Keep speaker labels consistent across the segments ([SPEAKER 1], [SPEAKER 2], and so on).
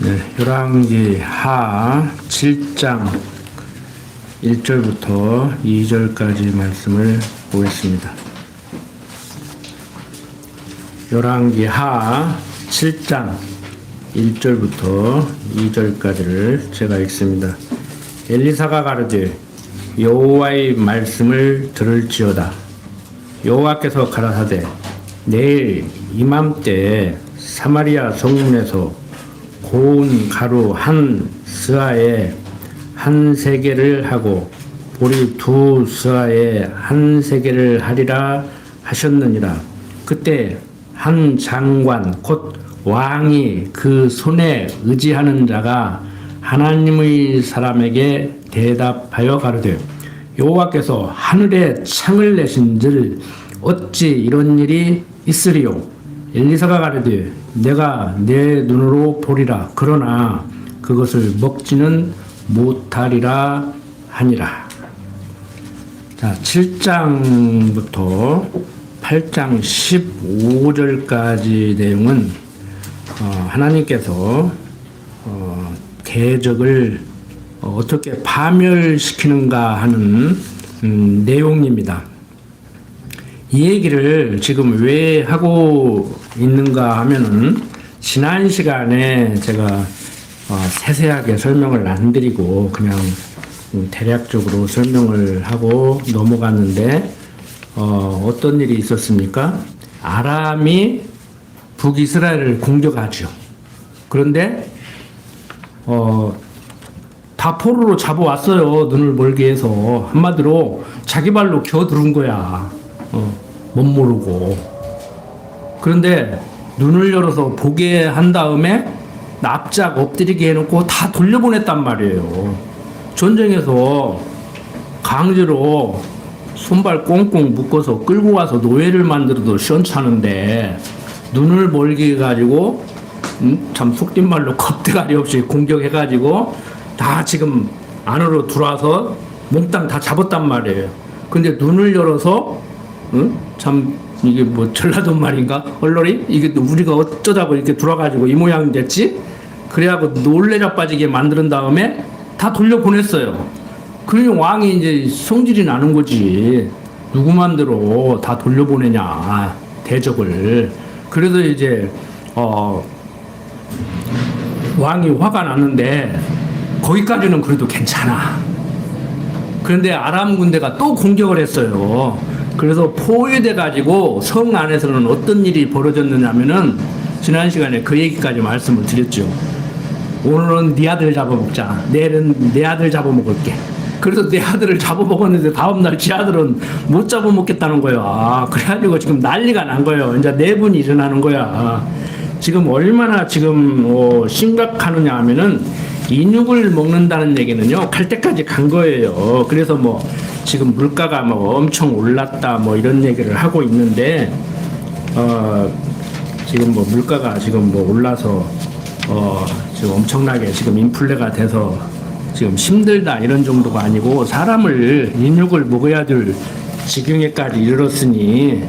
[SPEAKER 1] 네, 열왕기 하 7장 1절부터 2절까지 말씀을 보겠습니다. 열왕기 하 7장 1절부터 2절까지를 제가 읽습니다. 엘리사가 가르되 여호와의 말씀을 들을지어다. 여호와께서 가라사대 내일 이맘때에 사마리아 성문에서 고운 가루 한 스아에 한 세겔을 하고 보리 두 스아에 한 세겔을 하리라 하셨느니라. 그때 한 장관 곧 왕이 그 손에 의지하는 자가 하나님의 사람에게 대답하여 가로되 여호와께서 하늘에 창을 내신즉 어찌 이런 일이 있으리요. 엘리사가 가로되 내가 내 눈으로 보리라. 그러나 그것을 먹지는 못하리라 하니라. 자, 7장부터 8장 15절까지 내용은 하나님께서 대적을 어떻게 파멸시키는가 하는 내용입니다. 이 얘기를 지금 왜 하고 있는가 하면은 지난 시간에 제가 세세하게 설명을 안 드리고 그냥 대략적으로 설명을 하고 넘어갔는데 어떤 일이 있었습니까? 아람이 북이스라엘을 공격하죠. 그런데 다 포로로 잡아왔어요. 눈을 멀게 해서. 한마디로 자기 발로 겨들은 거야. 못 모르고. 그런데 눈을 열어서 보게 한 다음에 납작 엎드리게 해놓고 다 돌려보냈단 말이에요. 전쟁에서 강제로 손발 꽁꽁 묶어서 끌고 와서 노예를 만들어도 시원찮은데 눈을 멀게 해가지고 참 속된 말로 겁대가리 없이 공격해가지고 다 지금 안으로 들어와서 몽땅 다 잡았단 말이에요. 근데 눈을 열어서 참 이게 뭐 전라도 말인가? 얼러리? 이게 우리가 어쩌자고 이렇게 돌아가지고 이 모양 됐지? 그래갖고 놀래자 빠지게 만드는 다음에 다 돌려보냈어요. 그러니 왕이 이제 성질이 나는 거지. 누구 맘대로 다 돌려보내냐, 대적을. 그래서 이제 왕이 화가 났는데 거기까지는 그래도 괜찮아. 그런데 아람 군대가 또 공격을 했어요. 그래서 포위돼 가지고 성 안에서는 어떤 일이 벌어졌느냐면은 지난 시간에 그 얘기까지 말씀을 드렸죠. 오늘은 네 아들 잡아먹자. 내일은 내 아들 잡아먹을게. 그래서 내 아들을 잡아먹었는데 다음날 지 아들은 못 잡아먹겠다는 거야. 그래가지고 지금 난리가 난 거예요. 이제 내분이 일어나는 거야. 지금 얼마나 지금 심각하느냐 하면은 인육을 먹는다는 얘기는요 갈 때까지 간 거예요. 그래서 뭐 지금 물가가 뭐 엄청 올랐다 뭐 이런 얘기를 하고 있는데 지금 뭐 물가가 지금 뭐 올라서 지금 엄청나게 지금 인플레가 돼서 지금 힘들다 이런 정도가 아니고 사람을 인육을 먹어야 될 지경에까지 이르렀으니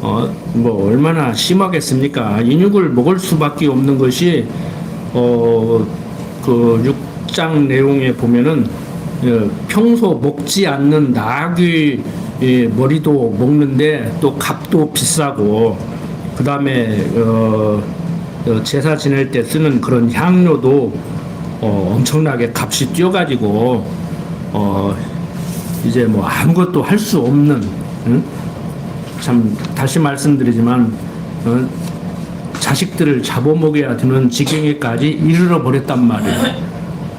[SPEAKER 1] 뭐 얼마나 심하겠습니까? 인육을 먹을 수밖에 없는 것이 그 6장 내용에 보면은 평소 먹지 않는 나귀 머리도 먹는데 또 값도 비싸고 그 다음에 제사 지낼 때 쓰는 그런 향료도 엄청나게 값이 뛰어가지고 이제 뭐 아무것도 할 수 없는 참 다시 말씀드리지만 자식들을 잡아먹여야 되는 지경에까지 이르러 버렸단 말이에요.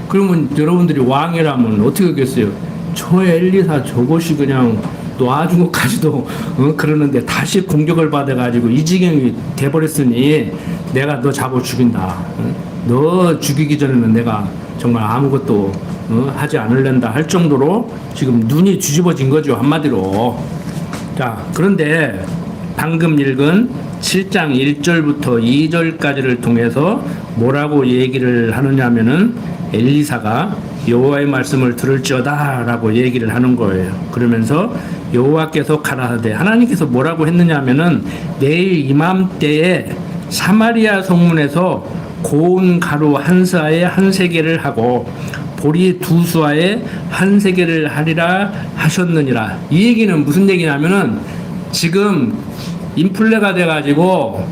[SPEAKER 1] 그러면 여러분들이 왕이라면 어떻게 하겠어요? 저 엘리사 저것이 그냥 놔준 것까지도 그러는데 다시 공격을 받아가지고 이 지경이 돼버렸으니 내가 너 잡아 죽인다. 너 죽이기 전에는 내가 정말 아무것도 하지 않을랜다 할 정도로 지금 눈이 뒤집어진 거죠. 한마디로. 자, 그런데 방금 읽은 7장 1절부터 2절까지를 통해서 뭐라고 얘기를 하느냐면은 엘리사가 여호와의 말씀을 들을지어다 라고 얘기를 하는 거예요. 그러면서 여호와께서 가라사대 하나님께서 뭐라고 했느냐면은 내일 이맘때에 사마리아 성문에서 고운 가루 한 사에 한 세겔을 하고 보리 두 수아에 한 세겔을 하리라 하셨느니라. 이 얘기는 무슨 얘기냐면은 지금 인플레가 돼가지고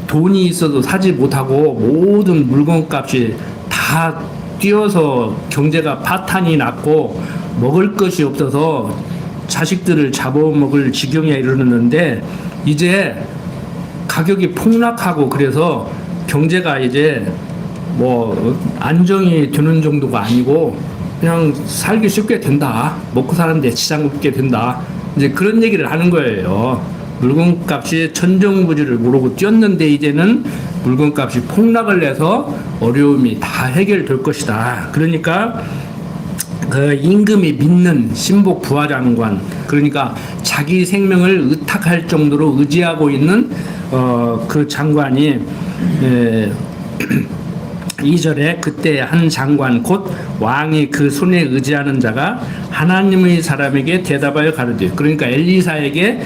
[SPEAKER 1] 돈이 있어도 사지 못하고 모든 물건값이 다 뛰어서 경제가 파탄이 났고 먹을 것이 없어서 자식들을 잡아먹을 지경에 이르렀는데 이제 가격이 폭락하고 그래서 경제가 이제 뭐 안정이 되는 정도가 아니고 그냥 살기 쉽게 된다. 먹고 사는데 지장 없게 된다. 이제 그런 얘기를 하는 거예요. 물건값이 천정부지를 모르고 뛰었는데 이제는 물건값이 폭락을 해서 어려움이 다 해결될 것이다. 그러니까 그 임금이 믿는 신복 부하장관, 그러니까 자기 생명을 의탁할 정도로 의지하고 있는 그 장관이 2절에 그때 한 장관 곧 왕이 그 손에 의지하는 자가 하나님의 사람에게 대답하여 가르되, 그러니까 엘리사에게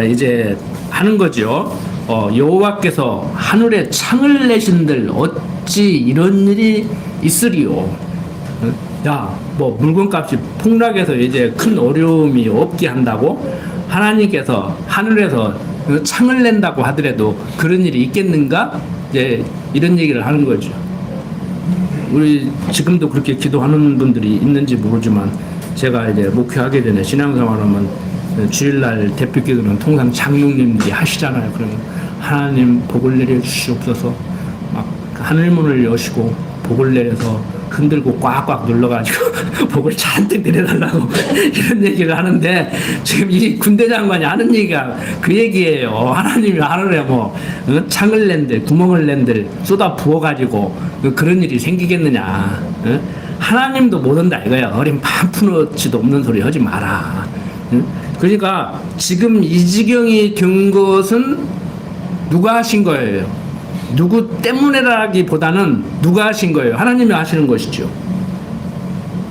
[SPEAKER 1] 이제 하는 거죠. 여호와께서 하늘에 창을 내신들 어찌 이런 일이 있으리요. 야, 뭐 물건값이 폭락해서 이제 큰 어려움이 없게 한다고 하나님께서 하늘에서 창을 낸다고 하더라도 그런 일이 있겠는가? 이제 이런 얘기를 하는 거죠. 우리 지금도 그렇게 기도하는 분들이 있는지 모르지만 제가 이제 목회하게 되네. 신앙생활하면 주일날 대표 기도는 통상 장로님들이 하시잖아요. 그러면 하나님 복을 내려 주시옵소서, 막 하늘문을 여시고 복을 내려서 흔들고 꽉꽉 눌러가지고 복을 잔뜩 내려달라고 이런 얘기를 하는데 지금 이 군대 장관이 하는 얘기가 그 얘기예요. 하나님이 하늘에 뭐 창을 낸들 구멍을 낸들 쏟아 부어가지고 그런 일이 생기겠느냐. 하나님도 못 온다 이거야. 어린 판푸너치도 없는 소리 하지 마라. 그러니까 지금 이 지경이 된 것은 누가 하신 거예요? 누구 때문에라기보다는 누가 하신 거예요? 하나님이 하시는 것이죠.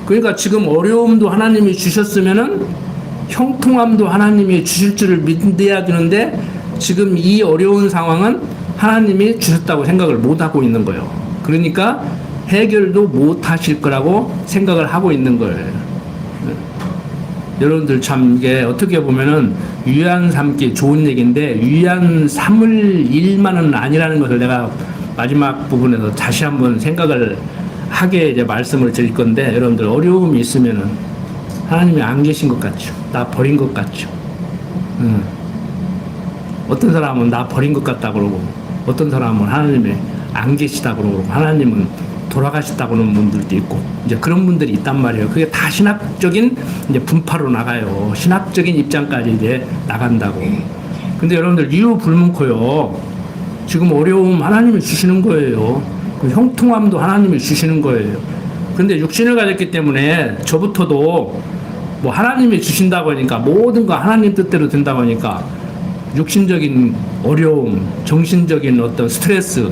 [SPEAKER 1] 그러니까 지금 어려움도 하나님이 주셨으면은 형통함도 하나님이 주실 줄을 믿어야 되는데 지금 이 어려운 상황은 하나님이 주셨다고 생각을 못 하고 있는 거예요. 그러니까 해결도 못 하실 거라고 생각을 하고 있는 거예요. 여러분들 참 이게 어떻게 보면은 위안 삼기 좋은 얘기인데 위안 삼을 일만은 아니라는 것을 내가 마지막 부분에서 다시 한번 생각을 하게 이제 말씀을 드릴 건데, 여러분들 어려움이 있으면은 하나님이 안 계신 것 같죠. 나 버린 것 같죠. 어떤 사람은 나 버린 것 같다 그러고 어떤 사람은 하나님이 안 계시다 그러고 하나님은 돌아가셨다고 하는 분들도 있고 이제 그런 분들이 있단 말이에요. 그게 다 신학적인 이제 분파로 나가요. 신학적인 입장까지 이제 나간다고. 근데 여러분들 이유 불문코요. 지금 어려움 하나님이 주시는 거예요. 그 형통함도 하나님이 주시는 거예요. 근데 육신을 가졌기 때문에 저부터도 뭐 하나님이 주신다고 하니까 모든 거 하나님 뜻대로 된다고 하니까 육신적인 어려움, 정신적인 어떤 스트레스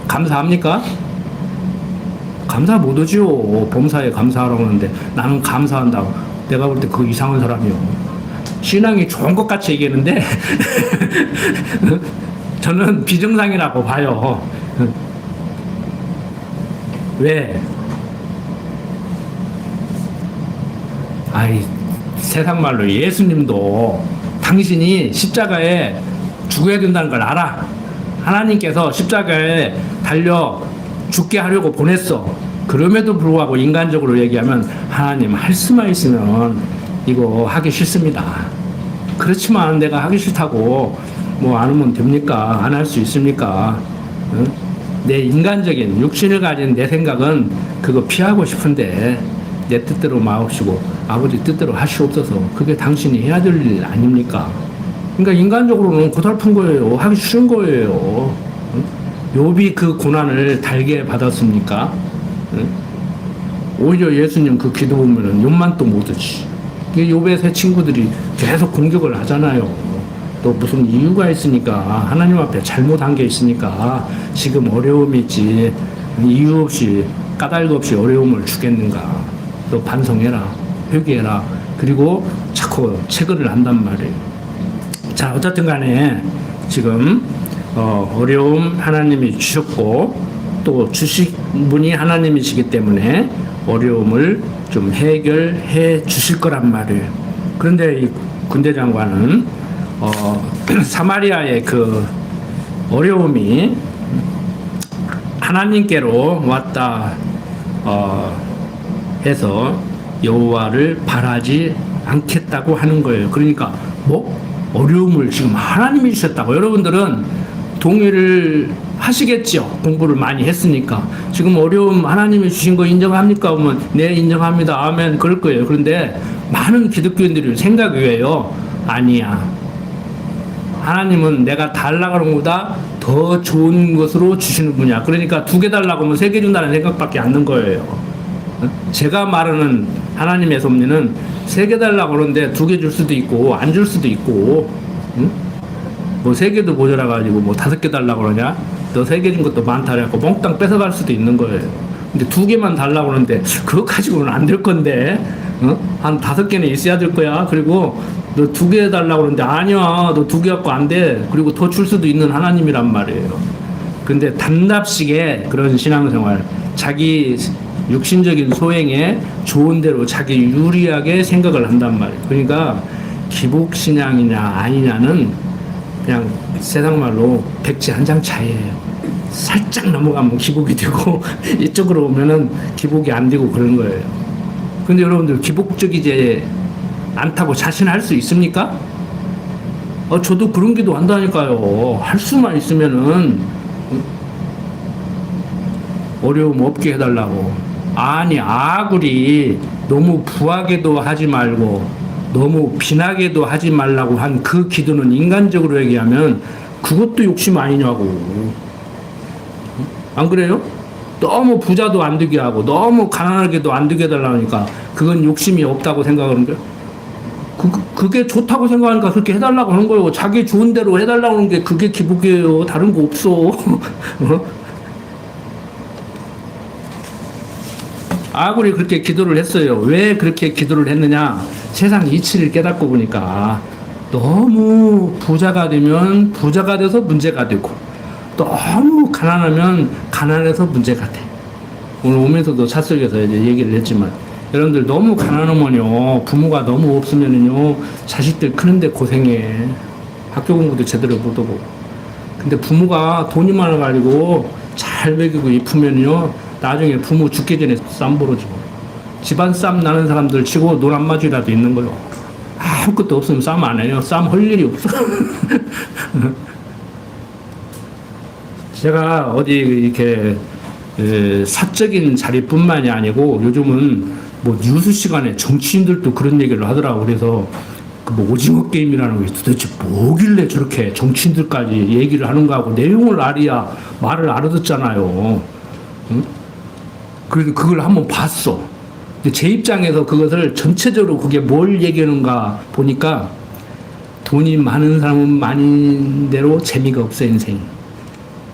[SPEAKER 1] 감사합니까? 감사 못하지요. 범사에 감사하라고 하는데 나는 감사한다고. 내가 볼 때 그 이상한 사람이요. 신앙이 좋은 것 같이 얘기하는데 저는 비정상이라고 봐요. 왜? 아이, 세상 말로 예수님도 당신이 십자가에 죽어야 된다는 걸 알아. 하나님께서 십자가에 달려 죽게 하려고 보냈어. 그럼에도 불구하고 인간적으로 얘기하면 하나님 할 수만 있으면 이거 하기 싫습니다. 그렇지만 내가 하기 싫다고 뭐 안 하면 됩니까? 안 할 수 있습니까? 응? 내 인간적인 육신을 가진 내 생각은 그거 피하고 싶은데 내 뜻대로 마옵시고 아버지 뜻대로 하시옵소서. 그게 당신이 해야 될 일 아닙니까? 그러니까 인간적으로는 고달픈 거예요. 하기 싫은 거예요. 응? 욥이 그 고난을 달게 받았습니까? 응? 오히려 예수님 그 기도 보면은 욥만 또 못 얻지. 욥의 새 친구들이 계속 공격을 하잖아요. 또 무슨 이유가 있으니까 하나님 앞에 잘못한 게 있으니까 지금 어려움이 있지 이유 없이 까닭 없이 어려움을 주겠는가. 또 반성해라, 회개해라. 그리고 자꾸 체크를 한단 말이에요. 자, 어쨌든 간에 지금 어려움 하나님이 주셨고 또 주신 분이 하나님이시기 때문에 어려움을 좀 해결해 주실 거란 말이에요. 그런데 이 군대 장관은 사마리아의 그 어려움이 하나님께로 왔다 해서 여호와를 바라지 않겠다고 하는 거예요. 그러니까 뭐 어려움을 지금 하나님이 주셨다고. 여러분들은 동의를 하시겠죠. 공부를 많이 했으니까. 지금 어려움 하나님이 주신 거 인정합니까? 그러면 네, 인정합니다. 아멘. 그럴 거예요. 그런데 많은 기독교인들이 생각이 왜요? 아니야. 하나님은 내가 달라고 하는 것보다 더 좋은 것으로 주시는 분이야. 그러니까 2개 달라고 하면 3개 준다는 생각밖에 안 든 거예요. 제가 말하는 하나님의 섭리는 3개 달라고 하는데 2개 줄 수도 있고 안 줄 수도 있고, 응? 뭐 3개도 모자라가지고 뭐 5개 달라고 그러냐? 너 3개 준 것도 많다 그래갖고 몽땅 뺏어갈 수도 있는 거예요. 근데 2개만 달라고 그러는데 그거 가지고는 안 될 건데, 한 5개는 있어야 될 거야. 그리고 너 2개 달라고 그러는데 아니야, 너 2개 갖고 안 돼. 그리고 더 줄 수도 있는 하나님이란 말이에요. 근데 답답식의 그런 신앙생활, 자기 육신적인 소행에 좋은 대로 자기 유리하게 생각을 한단 말이에요. 그러니까 기복신앙이냐 아니냐는 그냥 세상 말로 백지 한 장 차이예요. 살짝 넘어가면 기복이 되고 이쪽으로 오면은 기복이 안 되고 그런 거예요. 근데 여러분들 기복적이지 않다고 자신할 수 있습니까? 저도 그런 기도 한다니까요. 할 수만 있으면은 어려움 없게 해달라고. 아니, 아구리 너무 부하게도 하지 말고 너무 빈하게도 하지 말라고 한 그 기도는 인간적으로 얘기하면 그것도 욕심 아니냐고. 안 그래요? 너무 부자도 안 되게 하고 너무 가난하게도 안 되게 해달라니까 그건 욕심이 없다고 생각하는 거예요. 그게 좋다고 생각하니까 그렇게 해달라고 하는 거예요. 자기 좋은 대로 해달라고 하는 게 그게 기복이에요. 다른 거 없어. 아굴이 그렇게 기도를 했어요. 왜 그렇게 기도를 했느냐? 세상 이치를 깨닫고 보니까 너무 부자가 되면 부자가 돼서 문제가 되고 너무 가난하면 가난해서 문제가 돼. 오늘 오면서도 차 속에서 이제 얘기를 했지만 여러분들 너무 가난하면요 부모가 너무 없으면은요 자식들 크는데 고생해. 학교 공부도 제대로 못하고. 근데 부모가 돈이 많아가지고 잘 먹이고 이쁘면요 나중에 부모 죽기 전에 쌈 벌어지고. 집안 쌈 나는 사람들 치고 노란마주라도 있는 거요. 아무것도 없으면 쌈 안 해요. 쌈 할 일이 없어. 제가 어디 이렇게 사적인 자리뿐만이 아니고 요즘은 뭐 뉴스 시간에 정치인들도 그런 얘기를 하더라고. 그래서 그 뭐 오징어 게임이라는 게 도대체 뭐길래 저렇게 정치인들까지 얘기를 하는가 하고 내용을 알아야 말을 알아듣잖아요. 응? 그래서 그걸 한번 봤어. 근데 제 입장에서 그것을 전체적으로 그게 뭘 얘기하는가 보니까 돈이 많은 사람은 많은 대로 재미가 없어, 인생이.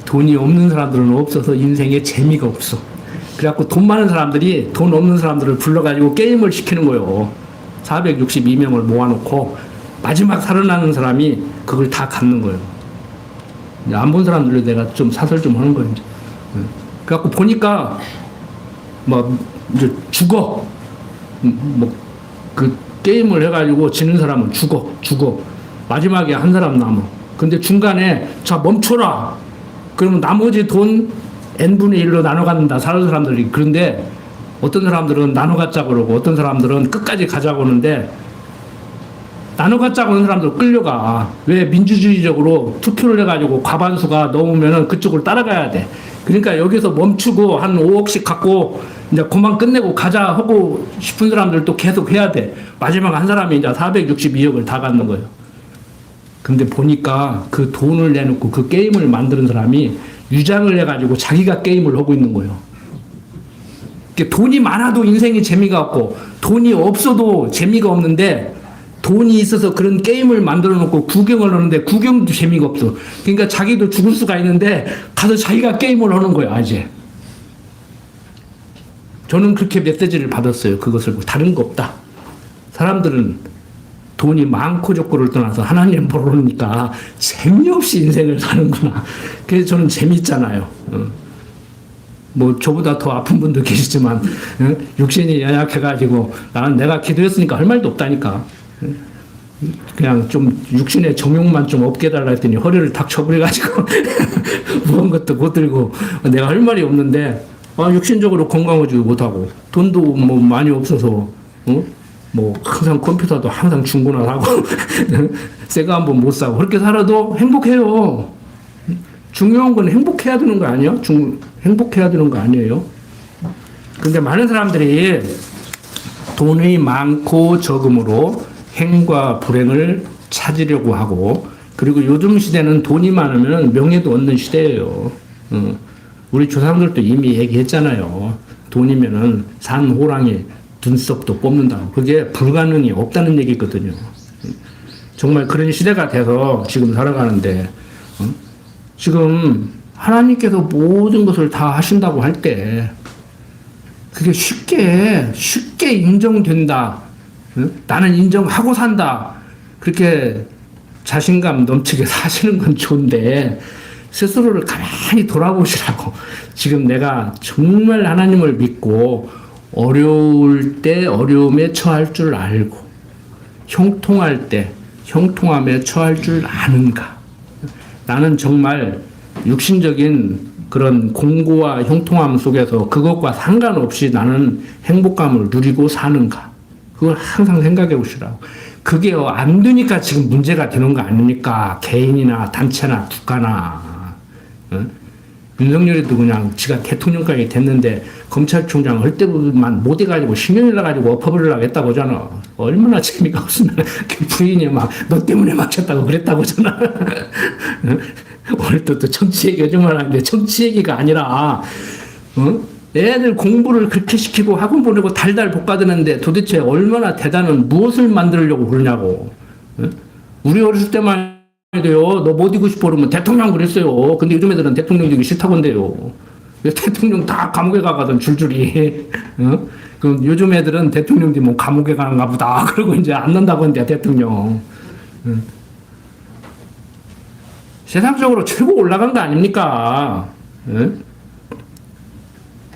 [SPEAKER 1] 돈이 없는 사람들은 없어서 인생에 재미가 없어. 그래갖고 돈 많은 사람들이 돈 없는 사람들을 불러가지고 게임을 시키는 거예요. 462명을 모아놓고 마지막 살아나는 사람이 그걸 다 갖는 거예요. 안 본 사람들로 내가 좀 사설 좀 하는 거예요. 그래갖고 보니까 뭐 이제 죽어. 뭐 그 게임을 해가지고 지는 사람은 죽어. 마지막에 한 사람 남아. 근데 중간에 자 멈춰라. 그러면 나머지 돈 n분의 1로 나눠 갖는다. 사는 사람들이. 그런데 어떤 사람들은 나눠 갖자고 그러고 어떤 사람들은 끝까지 가자고 하는데 나눠 갖자고 하는 사람들 끌려가. 왜? 민주주의적으로 투표를 해가지고 과반수가 넘으면은 그쪽으로 따라가야 돼. 그러니까 여기서 멈추고 한 5억씩 갖고 이제 그만 끝내고 가자 하고 싶은 사람들도 계속 해야 돼. 마지막 한 사람이 이제 462억을 다 갖는 거예요. 근데 보니까 그 돈을 내놓고 그 게임을 만드는 사람이 유장을 해가지고 자기가 게임을 하고 있는 거예요. 돈이 많아도 인생에 재미가 없고 돈이 없어도 재미가 없는데 돈이 있어서 그런 게임을 만들어 놓고 구경을 하는데 구경도 재미가 없어. 그러니까 자기도 죽을 수가 있는데 가서 자기가 게임을 하는 거야, 이제. 저는 그렇게 메시지를 받았어요. 그것을. 다른 거 없다. 사람들은 돈이 많고 적고를 떠나서 하나님 모르니까 재미없이 인생을 사는구나. 그래서 저는 재밌잖아요. 뭐 저보다 더 아픈 분도 계시지만 육신이 연약해가지고 나는 내가 기도했으니까 할 말도 없다니까. 그냥 좀 육신의 정욕만 좀 없게 해달라 했더니 허리를 탁 쳐버려가지고 무거운 것도 못 들고 내가 할 말이 없는데 육신적으로 건강하지 못하고 돈도 뭐 많이 없어서 뭐 항상 컴퓨터도 항상 중고나 사고 새거 한번 못 사고 그렇게 살아도 행복해요. 중요한 건 행복해야 되는 거 아니에요? 행복해야 되는 거 아니에요? 근데 많은 사람들이 돈이 많고 적음으로 행과 불행을 찾으려고 하고, 그리고 요즘 시대는 돈이 많으면 명예도 얻는 시대예요. 우리 조상들도 이미 얘기했잖아요. 돈이면은 산 호랑이 눈썹도 뽑는다고. 그게 불가능이 없다는 얘기거든요. 정말 그런 시대가 돼서 지금 살아가는데, 지금 하나님께서 모든 것을 다 하신다고 할 때, 그게 쉽게 인정된다. 나는 인정하고 산다. 그렇게 자신감 넘치게 사시는 건 좋은데 스스로를 가만히 돌아보시라고. 지금 내가 정말 하나님을 믿고 어려울 때 어려움에 처할 줄 알고 형통할 때 형통함에 처할 줄 아는가. 나는 정말 육신적인 그런 공고와 형통함 속에서 그것과 상관없이 나는 행복감을 누리고 사는가. 그걸 항상 생각해 보시라고. 그게 안 되니까 지금 문제가 되는 거 아닙니까? 개인이나 단체나 국가나. 윤석열이도 그냥 지가 대통령까지 됐는데 검찰총장 할 때만 못해가지고 신경이 나가지고 엎어버리려고 했다고 하잖아. 얼마나 재미가 없으면 그 부인이 막 너 때문에 막혔다고 그랬다고 하잖아. 오늘 또 정치 얘기 좀 하는데 정치 얘기가 아니라 애들 공부를 그렇게 시키고 학원 보내고 달달 볶아드는데 도대체 얼마나 대단한 무엇을 만들려고 그러냐고. 우리 어렸을 때만 해도요, 너 못 이고 싶어 그러면 대통령 그랬어요. 근데 요즘 애들은 대통령 되기 싫다고 한대요. 대통령 다 감옥에 가거든, 줄줄이. 그럼 요즘 애들은 대통령 되면 감옥에 가는가 보다. 그러고 이제 안 난다고 한대, 대통령. 세상적으로 최고 올라간 거 아닙니까?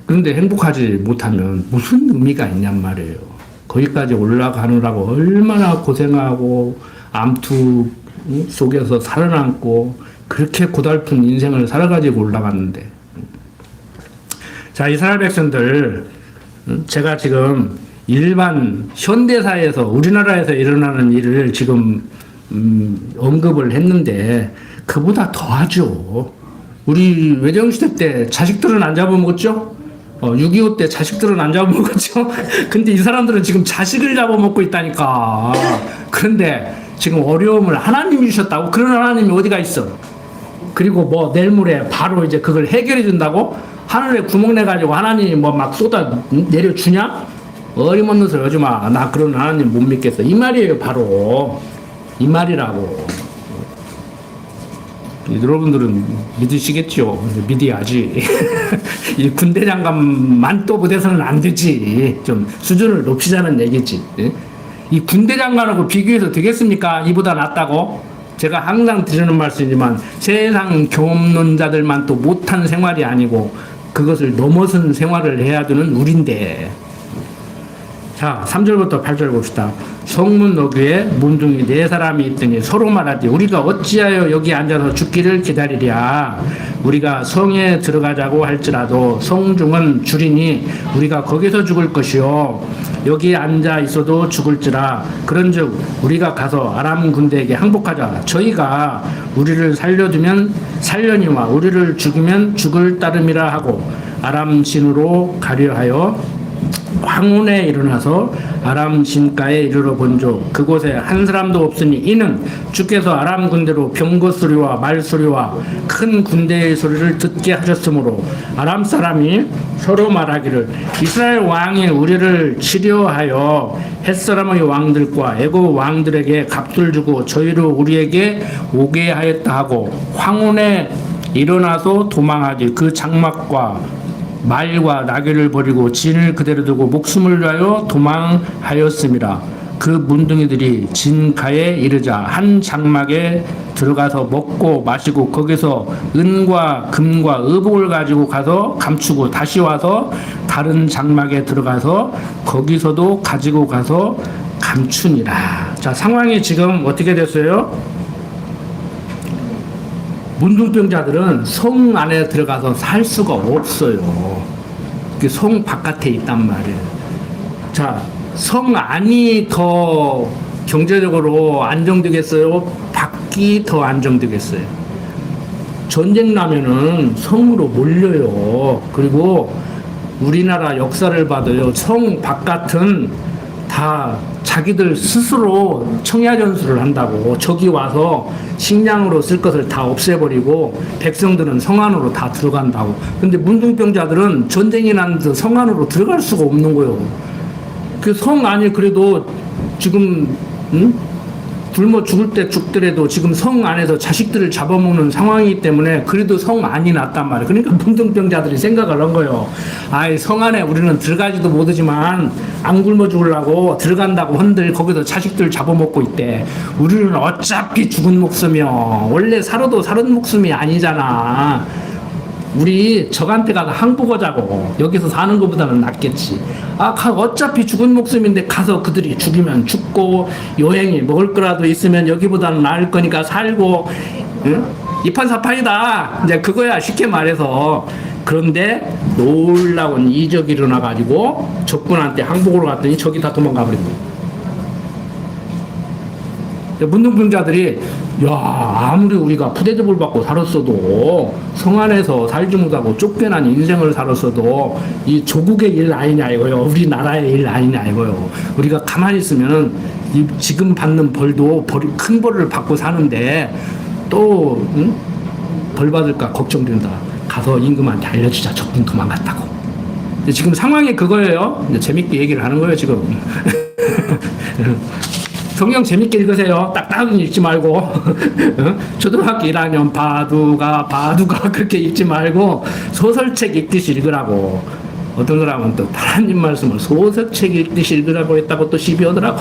[SPEAKER 1] 그런데 행복하지 못하면 무슨 의미가 있냔 말이에요. 거기까지 올라가느라고 얼마나 고생하고 암투 속에서 살아남고 그렇게 고달픈 인생을 살아가지고 올라갔는데. 자, 이스라엘 백성들, 제가 지금 일반 현대사에서 우리나라에서 일어나는 일을 지금 언급을 했는데 그보다 더하죠. 우리 외정시대 때 자식들은 안 잡아먹었죠? 6.25 때 자식들은 안 잡아먹었죠? 근데 이 사람들은 지금 자식을 잡아먹고 있다니까. 그런데 지금 어려움을 하나님이 주셨다고? 그런 하나님이 어디가 있어? 그리고 뭐 내일 모레 바로 이제 그걸 해결해 준다고? 하늘에 구멍 내가지고 하나님이 뭐 막 쏟아 내려주냐? 어림없는 소리 하지 마. 나 그런 하나님 못 믿겠어. 이 말이에요, 바로. 이 말이라고. 여러분들은 믿으시겠죠? 믿어야지. 이 군대 장관만 또 못해서는 안 되지. 좀 수준을 높이자는 얘기지. 이 군대 장관하고 비교해서 되겠습니까? 이보다 낫다고? 제가 항상 드리는 말씀이지만 세상 경험론자들만 또 못한 생활이 아니고 그것을 넘어선 생활을 해야 되는 우린데. 자, 3절부터 8절 봅시다. 성문 너귀에 문둥이 4사람이 있더니 서로 말하지 우리가 어찌하여 여기 앉아서 죽기를 기다리랴. 우리가 성에 들어가자고 할지라도 성중은 줄이니 우리가 거기서 죽을 것이요 여기 앉아 있어도 죽을지라. 그런즉 우리가 가서 아람 군대에게 항복하자. 저희가 우리를 살려두면 살려니와 우리를 죽이면 죽을 따름이라 하고 아람 진으로 가려 하여 황혼에 일어나서 아람 진가에 이르러 본즉 그곳에 한 사람도 없으니 이는 주께서 아람 군대로 병거 소리와 말 소리와 큰 군대의 소리를 듣게 하셨으므로 아람 사람이 서로 말하기를 이스라엘 왕이 우리를 치려하여 햇사람의 왕들과 애굽 왕들에게 값을 주고 저희를 우리에게 오게 하였다 하고 황혼에 일어나서 도망하지 그 장막과 말과 나귀를 버리고 진을 그대로 두고 목숨을 위하여 도망하였습니다. 그 문둥이들이 진가에 이르자 한 장막에 들어가서 먹고 마시고 거기서 은과 금과 의복을 가지고 가서 감추고 다시 와서 다른 장막에 들어가서 거기서도 가지고 가서 감추니라. 자, 상황이 지금 어떻게 됐어요? 문둥병자들은 성 안에 들어가서 살 수가 없어요. 성 바깥에 있단 말이에요. 자, 성 안이 더 경제적으로 안정되겠어요? 밖이 더 안정되겠어요? 전쟁 나면은 성으로 몰려요. 그리고 우리나라 역사를 봐도요, 성 바깥은 다 자기들 스스로 청야전술을 한다고. 적이 와서 식량으로 쓸 것을 다 없애버리고 백성들은 성 안으로 다 들어간다고. 근데 문둥병자들은 전쟁이 났는데 성 안으로 들어갈 수가 없는 거예요. 그 성 안이 그래도 지금 굶어 죽을 때 죽더라도 지금 성 안에서 자식들을 잡아먹는 상황이기 때문에 그래도 성 안이 낫단 말이에요. 그러니까 문둥병자들이 생각을 한 거예요. 아이, 성 안에 우리는 들어가지도 못하지만 안 굶어 죽으려고 들어간다고 흔들 거기서 자식들 잡아먹고 있대. 우리는 어차피 죽은 목숨이요. 원래 살아도 사는 목숨이 아니잖아. 우리 적한테 가서 항복하자고. 여기서 사는 것보다는 낫겠지. 어차피 죽은 목숨인데 가서 그들이 죽이면 죽고 여행이 먹을 거라도 있으면 여기보다는 나을 거니까 살고, 응? 이판사판이다. 이제 그거야, 쉽게 말해서. 그런데 놀라운 이적이 일어나가지고 적군한테 항복으로 갔더니 적이 다 도망가 버린 거예요. 문둥병자들이 아무리 우리가 푸대접을 받고 살았어도 성 안에서 살지 못하고 쫓겨난 인생을 살았어도 이 조국의 일 아니냐 이거요. 우리나라의 일 아니냐 이거요. 우리가 가만히 있으면은 지금 받는 벌도 큰 벌을 받고 사는데 또 벌 받을까 걱정된다. 가서 임금한테 알려주자. 적군 도망갔다고. 지금 상황이 그거예요. 이제 재밌게 얘기를 하는 거예요 지금. 성경 재밌게 읽으세요. 딱딱 읽지 말고. 초등학교 1학년 바두가 그렇게 읽지 말고 소설책 읽듯이 읽으라고. 어떤 사람은 또 하나님 말씀을 소설책 읽듯이 읽으라고 했다고 또 시비 오더라고.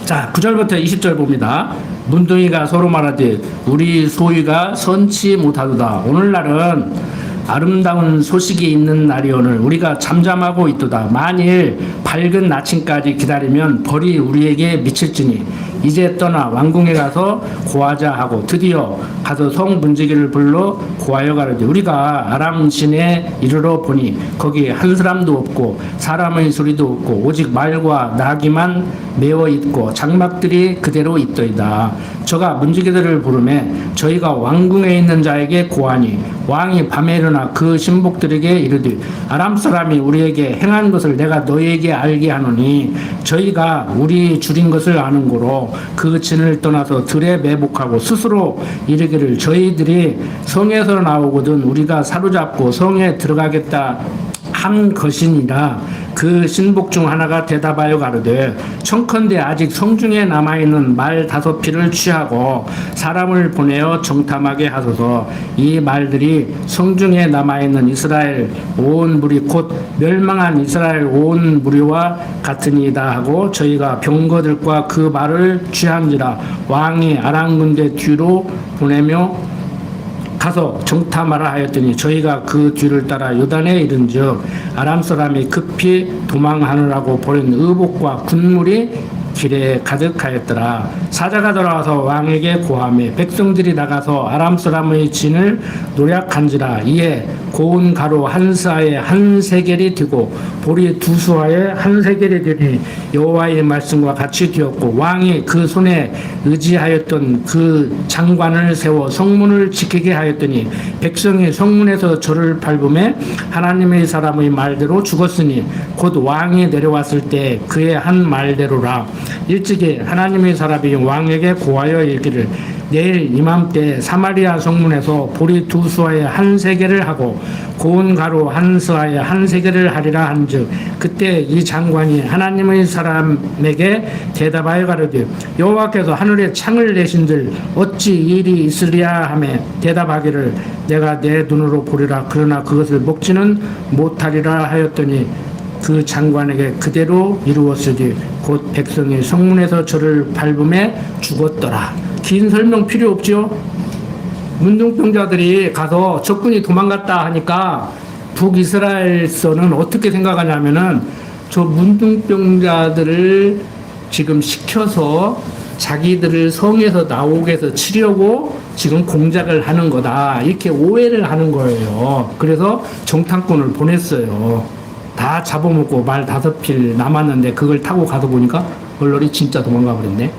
[SPEAKER 1] 자, 9절부터 20절 봅니다. 문둥이가 서로 말하되 우리 소위가 선치 못하도다. 오늘날은 아름다운 소식이 있는 날이오늘 우리가 잠잠하고 있도다. 만일 밝은 아침까지 기다리면 벌이 우리에게 미칠지니 이제 떠나 왕궁에 가서 고하자 하고 드디어 가서 성 문지기를 불러 고하여 가르되 우리가 아람 진에 이르러 보니 거기 한 사람도 없고 사람의 소리도 없고 오직 말과 나귀만 메어 있고 장막들이 그대로 있더이다. 저가 문지기들을 부르매 저희가 왕궁에 있는 자에게 고하니 왕이 밤에 일어나 그 신복들에게 이르되 아람 사람이 우리에게 행한 것을 내가 너희에게 알게 하노니 저희가 우리 줄인 것을 아는 고로 그 진을 떠나서 들에 매복하고 스스로 이르기를 저희들이 성에서 나오거든 우리가 사로잡고 성에 들어가겠다 한 것이니라. 그 신복 중 하나가 대답하여 가로되 청컨대 아직 성중에 남아있는 말 5匹를 취하고 사람을 보내어 정탐하게 하소서. 이 말들이 성중에 남아있는 이스라엘 온 무리 곧 멸망한 이스라엘 온 무리와 같으니이다 하고 저희가 병거들과 그 말을 취한지라. 왕이 아람 군대 뒤로 보내며 가서 정탐하라 하였더니 저희가 그 뒤를 따라 요단에 이른즉 아람 사람이 급히 도망하느라고 버린 의복과 군물이 길에 가득하였더라. 사자가 돌아와서 왕에게 고하매 백성들이 나가서 아람 사람의 진을 노략한지라. 이에 고운 가루 한 사에 한 세겔이 되고 보리 2수하에 한 세겔이 되니 여호와의 말씀과 같이 되었고 왕이 그 손에 의지하였던 그 장관을 세워 성문을 지키게 하였더니 백성이 성문에서 저를 밟음에 하나님의 사람의 말대로 죽었으니 곧 왕이 내려왔을 때 그의 한 말대로라. 일찍이 하나님의 사람이 왕에게 고하여 이르기를 내일 이맘때 사마리아 성문에서 보리 2수하에 한 세겔을 하고 고운 가루 한 스하에 한 세겔을 하리라 한즉 그때 이 장관이 하나님의 사람에게 대답하여 가로되 여호와께서 하늘에 창을 내신들 어찌 일이 있으랴 하매 대답하기를 내가 내 눈으로 보리라 그러나 그것을 먹지는 못하리라 하였더니 그 장관에게 그대로 이루었으니 곧 백성이 성문에서 저를 밟음에 죽었더라. 긴 설명 필요 없죠? 문둥병자들이 가서 적군이 도망갔다 하니까 북이스라엘서는 어떻게 생각하냐면은 저 문둥병자들을 지금 시켜서 자기들을 성에서 나오게 해서 치려고 지금 공작을 하는 거다. 이렇게 오해를 하는 거예요. 그래서 정탐꾼을 보냈어요. 다 잡아먹고 말 5필 남았는데 그걸 타고 가다 보니까 얼떨이 진짜 도망가 버렸네.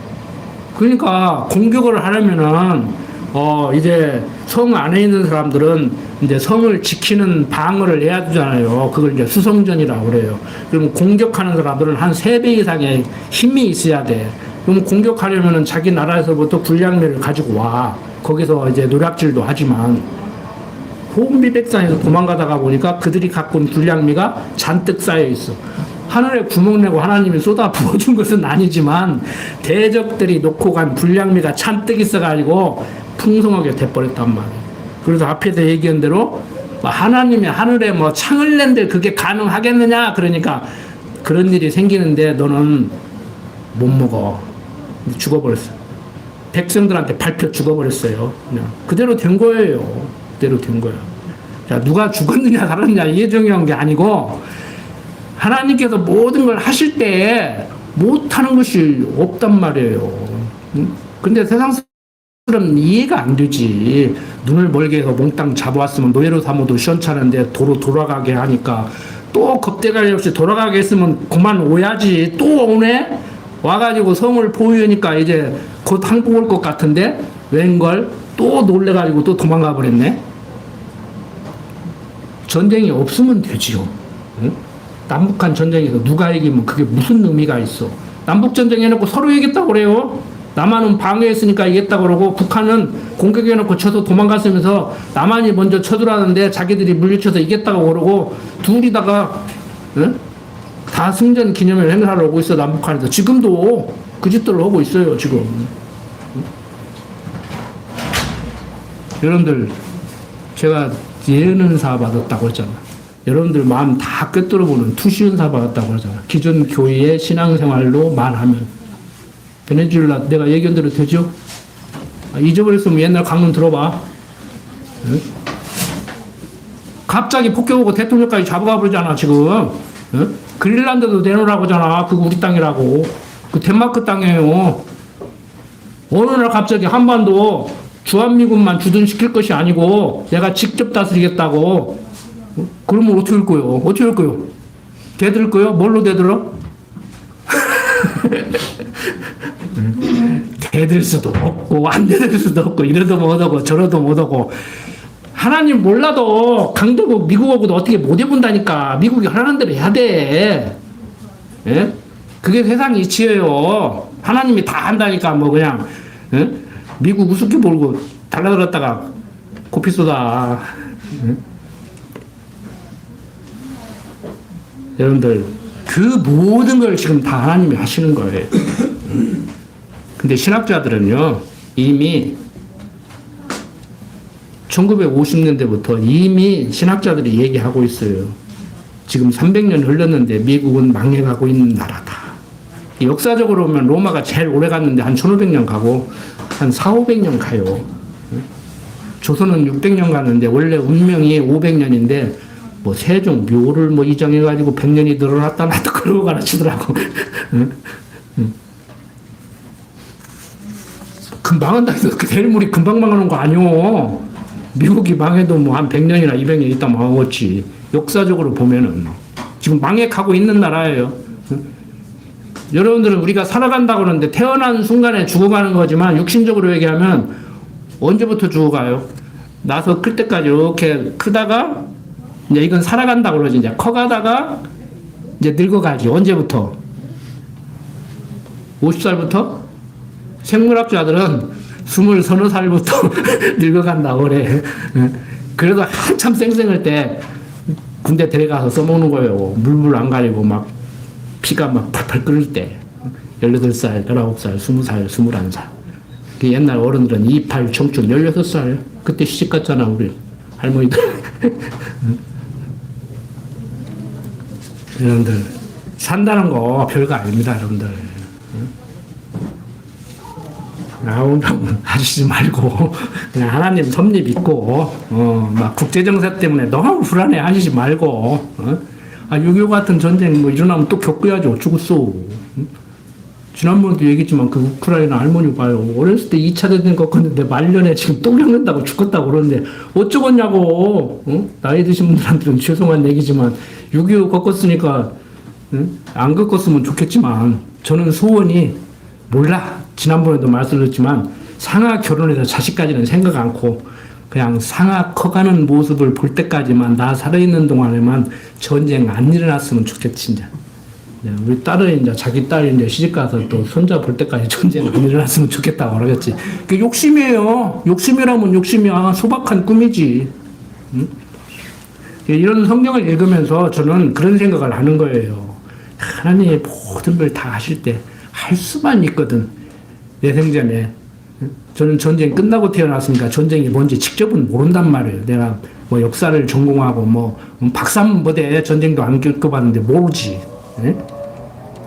[SPEAKER 1] 그러니까 공격을 하려면은 이제 성 안에 있는 사람들은 이제 성을 지키는 방어를 해야 되잖아요. 그걸 이제 수성전이라고 그래요. 그럼 공격하는 사람들은 한 3배 이상의 힘이 있어야 돼. 그럼 공격하려면은 자기 나라에서부터 군량미를 가지고 와. 거기서 이제 노략질도 하지만 호음비백산에서 도망가다가 보니까 그들이 갖고 온 군량미가 잔뜩 쌓여 있어. 하늘에 구멍 내고 하나님이 쏟아 부어준 것은 아니지만 대적들이 놓고 간 군량미가 잔뜩 있어가지고 풍성하게 돼버렸단 말이에요. 그래서 앞에서 얘기한 대로 하나님이 하늘에 뭐 창을 낸데 그게 가능하겠느냐 그러니까 그런 일이 생기는데 너는 못 먹어. 죽어버렸어. 백성들한테 밟혀 죽어버렸어요. 그냥 그대로 된 거예요. 그대로 된 거예요. 자, 누가 죽었느냐 살았느냐 이게 중요한 게 아니고 하나님께서 모든 걸 하실 때 못하는 것이 없단 말이에요. 근데 세상 사람은 이해가 안 되지. 눈을 멀게 해서 몽땅 잡아왔으면 노예로 삼아도 시원찮은데 도로 돌아가게 하니까 또 겁대가리 없이 돌아가게 했으면 그만 오야지. 또 오네? 와가지고 성을 보유하니까 이제 곧 항복 올 것 같은데 웬걸 또 놀래가지고 또 도망가 버렸네. 전쟁이 없으면 되지요. 응? 남북한 전쟁에서 누가 이기면 그게 무슨 의미가 있어. 남북전쟁 해놓고 서로 이겼다고 그래요. 남한은 방해했으니까 이겼다고 그러고 북한은 공격해놓고 쳐서 도망갔으면서 남한이 먼저 쳐들어왔는데 자기들이 물리쳐서 이겼다고 그러고 둘이다가 응? 다 승전 기념일 행사를 하고 있어. 남북한에서 지금도 그 짓들을 하고 있어요. 지금 여러분들 제가 예언은사 받았다고 했잖아. 여러분들 마음 다 꿰뚫어보는 투시은사 받았다고 하잖아. 기존 교회의 신앙생활로 말하면 베네수엘라 내가 얘기한 대로 되죠? 잊어버렸으면 옛날 강론 들어봐. 응? 갑자기 폭격 오고 대통령까지 잡아가 버리잖아 지금. 응? 그린란드도 내놓으라고 하잖아. 그거 우리 땅이라고. 그 덴마크 땅이에요. 어느 날 갑자기 한반도 주한미군만 주둔시킬 것이 아니고 내가 직접 다스리겠다고. 그러면 어떻게 할 거요? 어떻게 할 거요? 대들 거요? 뭘로 대들어? 대들 수도 없고 안 대들 수도 없고 이러도 못하고 저러도 못하고 하나님 몰라도 강대국 미국하고도 어떻게 못 해본다니까. 미국이 하라는 대로 해야 돼. 예? 그게 세상 이치예요. 하나님이 다 한다니까 뭐 그냥 예? 미국 우습게 몰고 달라들었다가 코피 쏟아. 예? 여러분들 그 모든 걸 지금 다 하나님이 하시는 거예요. 근데 신학자들은요 이미 1950년대부터 이미 신학자들이 얘기하고 있어요. 지금 300년 흘렀는데 미국은 망해가고 있는 나라다. 역사적으로 보면 로마가 제일 오래 갔는데 한 1500년 가고 한 4,500년 가요. 조선은 600년 갔는데 원래 운명이 500년인데 뭐 세종 묘를 뭐 이정해가지고 100년이 늘어났다 놨다 그러고 가르치더라고. 금방 한다 해서 그 대물이 금방 망하는 거 아니오. 미국이 망해도 뭐 한 100년이나 200년 있다 망하겠지. 역사적으로 보면은 지금 망해가고 있는 나라예요. 여러분들은 우리가 살아간다고 그러는데 태어난 순간에 죽어가는 거지만 육신적으로 얘기하면 언제부터 죽어가요? 나서 클 때까지 이렇게 크다가 이제 이건 살아간다고 그러지. 이제 커가다가 이제 늙어가지. 언제부터? 50살부터? 생물학자들은 20 서너 살부터 늙어간다고 그래. 그래도 한참 쌩쌩할 때 군대 데려가서 써먹는 거예요. 물물 안 가리고 막 피가 막 팔팔 끓을 때. 18살, 19살, 20살, 21살. 그 옛날 어른들은 28 청춘 16살. 그때 시집 갔잖아, 우리 할머니들. 여러분들 산다는 거 별거 아닙니다, 여러분들. 아웅다웅 하시지 말고 그냥 하나님 섭리 믿고 막 국제정세 때문에 너무 불안해 하시지 말고 6.25 같은 전쟁 뭐 일어나면 또 겪어야지 어쩌겠어. 지난번에도 얘기했지만 그 우크라이나 할머니 봐요. 어렸을 때 2차 대전 겪었는데 말년에 지금 똥 겪는다고 죽었다고 그러는데 어쩌겠냐고. 나이 드신 분들한테는 죄송한 얘기지만 6.25 겪었으니까 안 겪었으면 좋겠지만 저는 소원이 몰라. 지난번에도 말씀드렸지만 상하 결혼해서 자식까지는 생각 않고 그냥 상하 커가는 모습을 볼 때까지만 나 살아있는 동안에만 전쟁 안 일어났으면 좋겠지. 이제 우리 딸은 이제 자기 딸이 이제 시집가서 또 손자 볼 때까지 전쟁 안 일어났으면 좋겠다고 그러겠지. 그 욕심이에요. 욕심이라면 욕심이야. 소박한 꿈이지. 응? 이런 성경을 읽으면서 저는 그런 생각을 하는 거예요. 하나님이 모든 걸 다 하실 때 할 수만 있거든. 내 생전에. 저는 전쟁 끝나고 태어났으니까 전쟁이 뭔지 직접은 모른단 말이에요. 내가 뭐 역사를 전공하고 뭐 박사부대 전쟁도 안 겪어봤는데 모르지. 예?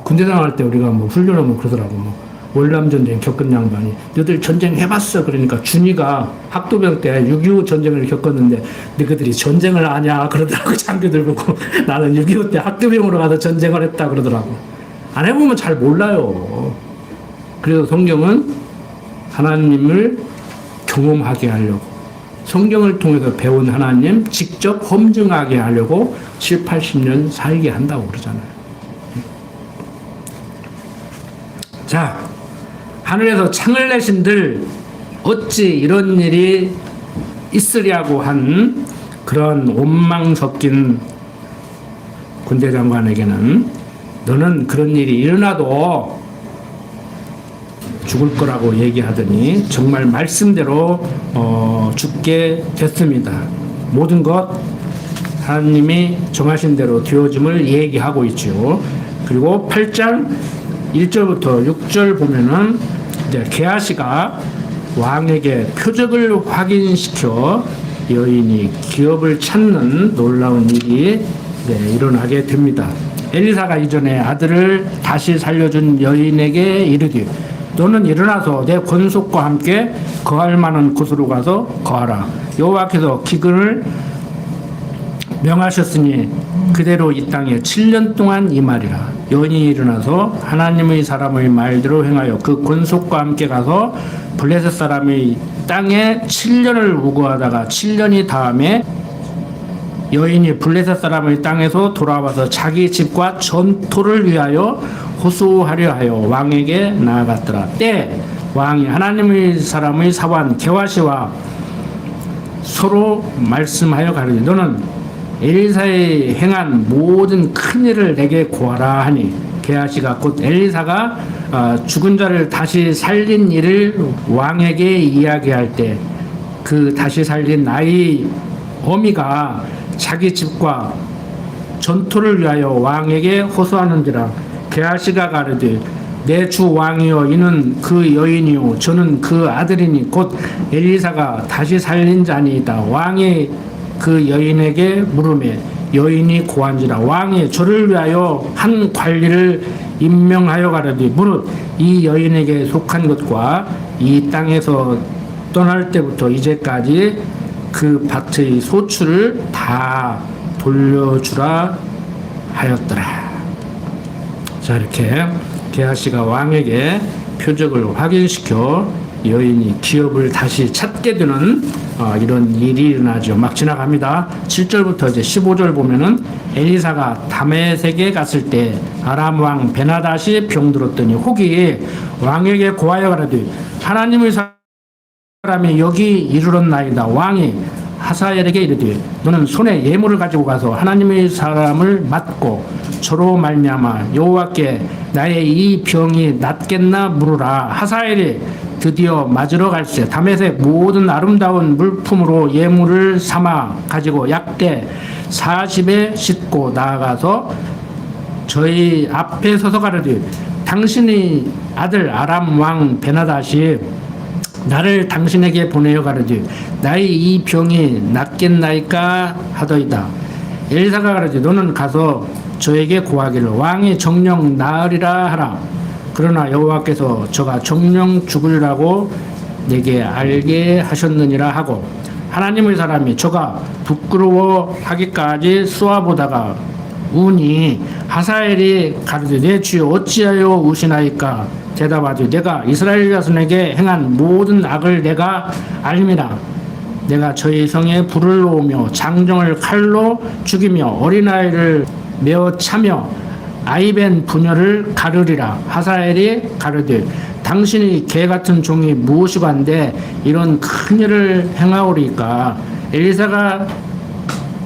[SPEAKER 1] 군대 나갈 때 우리가 뭐 훈련하면 그러더라고. 뭐 월남 전쟁 겪은 양반이 너들 전쟁 해봤어. 그러니까 준이가 학도병 때 6.25 전쟁을 겪었는데 너희들이 전쟁을 아냐 그러더라고. 장교들 보고 나는 6.25 때 학도병으로 가서 전쟁을 했다 그러더라고. 안 해보면 잘 몰라요. 그래서 성경은 하나님을 경험하게 하려고 성경을 통해서 배운 하나님 직접 검증하게 하려고 7, 80년 살게 한다고 그러잖아요. 자, 하늘에서 창을 내신들 어찌 이런 일이 있으랴고 한 그런 원망 섞인 군대 장관에게는 너는 그런 일이 일어나도 죽을 거라고 얘기하더니 정말 말씀대로 죽게 됐습니다. 모든 것 하나님이 정하신 대로 되어짐을 얘기하고 있죠. 그리고 8장 1절부터 6절 보면은 이제 게하시가 왕에게 표적을 확인시켜 여인이 기업을 찾는 놀라운 일이 일어나게 됩니다. 엘리사가 이전에 아들을 다시 살려준 여인에게 이르되 너는 일어나서 내 권속과 함께 거할 만한 곳으로 가서 거하라. 여호와께서 기근을 명하셨으니 그대로 이 땅에 7년 동안 임하리라. 여인이 일어나서 하나님의 사람의 말대로 행하여 그 권속과 함께 가서 블레셋 사람의 땅에 7년을 우거하다가 7년이 다음에 여인이 블레셋 사람의 땅에서 돌아와서 자기 집과 전토를 위하여 호소하려 하여 왕에게 나아갔더라. 때 왕이 하나님의 사람의 사환 게하시와 서로 말씀하여 가르되 너는 엘리사의 행한 모든 큰 일을 내게 고하라 하니 게하시가 곧 엘리사가 죽은 자를 다시 살린 일을 왕에게 이야기할 때 그 다시 살린 나의 어미가 자기 집과 전토를 위하여 왕에게 호소하는지라. 게하시가 가르되 내 주 왕이여 이는 그 여인이요 저는 그 아들이니 곧 엘리사가 다시 살린 자니이다. 왕이 그 여인에게 물으매 여인이 고한지라. 왕이 저를 위하여 한 관리를 임명하여 가르되 무릇 이 여인에게 속한 것과 이 땅에서 떠날 때부터 이제까지 그 밭의 소출을 다 돌려주라 하였더라. 자, 이렇게 게하시가 왕에게 표적을 확인시켜 여인이 기업을 다시 찾게 되는 이런 일이 일어나죠. 막 지나갑니다. 7절부터 이제 15절 보면은 엘리사가 다메섹에 갔을 때 아람 왕 베나닷이 병들었더니 혹이 왕에게 고하여 가라되 하나님의 사람이 여기 이르렀나이다. 왕이 하사엘에게 이르되 너는 손에 예물을 가지고 가서 하나님의 사람을 맞고 저로 말미암아 여호와께 나의 이 병이 낫겠나 물으라. 하사엘이 드디어 맞으러 갈새 다메섹 모든 아름다운 물품으로 예물을 삼아 가지고 약대 40에 싣고 나아가서 저희 앞에 서서 가르되 당신의 아들 아람 왕 베나닷이 나를 당신에게 보내어 가르되 나의 이 병이 낫겠나이까 하더이다. 엘리사가 가르되 너는 가서 저에게 고하기를 왕이 정령 나으리라 하라. 그러나 여호와께서 저가 정령 죽으리라고 내게 알게 하셨느니라 하고, 하나님의 사람이 저가 부끄러워하기까지 쏘아보다가 우니 하사엘이 가로되 내 주여 어찌하여 우시나이까. 대답하되 내가 이스라엘 자손에게 행한 모든 악을 내가 알미라. 내가 저희 성에 불을 놓으며 장정을 칼로 죽이며 어린아이를 메어 차며 아이벤 부녀를 가르리라. 하사엘이 가르되 당신이 개같은 종이 무엇이간데 이런 큰 일을 행하오리까. 엘리사가